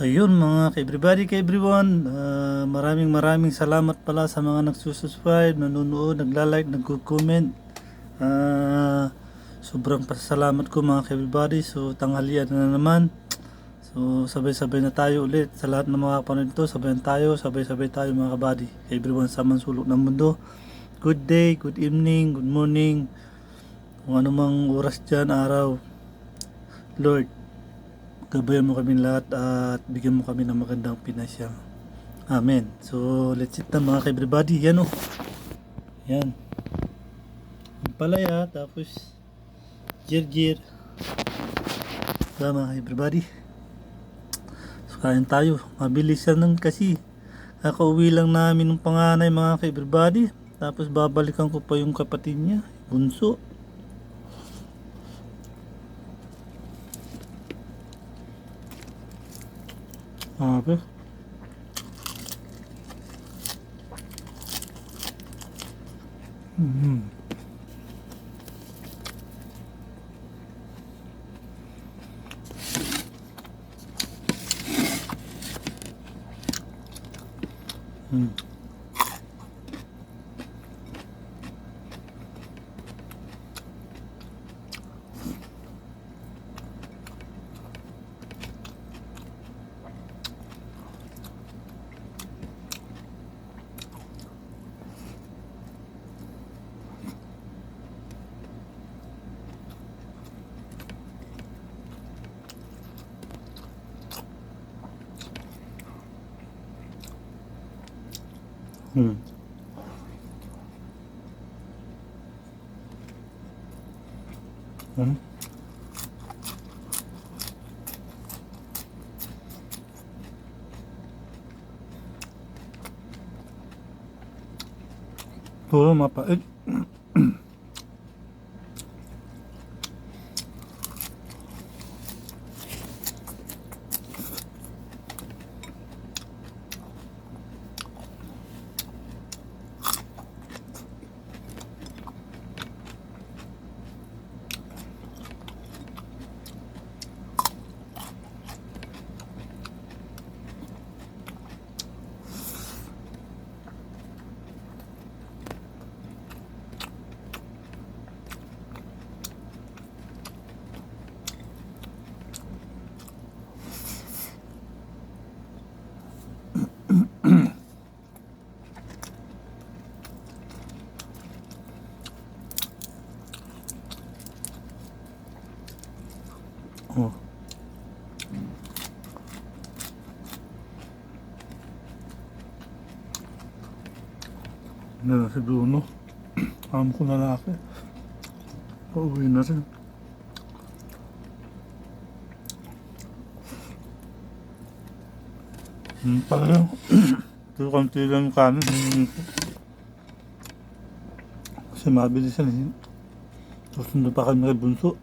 Ayun mga ka-everybody, maraming salamat pala sa mga nagsusubscribe, nanonood, nagla-like, nagko-comment. Sobrang pasalamat ko mga ka-everybody. So tanghalian na naman. So sabay-sabay na tayo ulit sa lahat ng mga kapanood nito. Sabay-sabay tayo mga kabady. Everyone sa man sulok ng mundo. Good day, good evening, good morning. Kung anumang oras dyan, araw. Lord, gabayan mo kami lahat at bigyan mo kami ng magandang pinasyang. Amen. So, let's eat na mga ka-everybody. Yan o. Yan. Ang palaya, tapos jirjir. Mga ka-everybody. So, kain tayo. Mabilis yan nun kasi. Kakauwi lang namin ng panganay mga ka-everybody. Tapos babalikan ko pa yung kapatid niya. Bunso. Apa? Hmm. Hmm. Hmm. Hmm. Puro mapait. Oh. Na si Bruno. Amo ko na lalaki. Pauwi na rin. Pala yun. Pero konti lang yung kanin. Kasi mabilis yan. Susunod pa kami kay Bunso.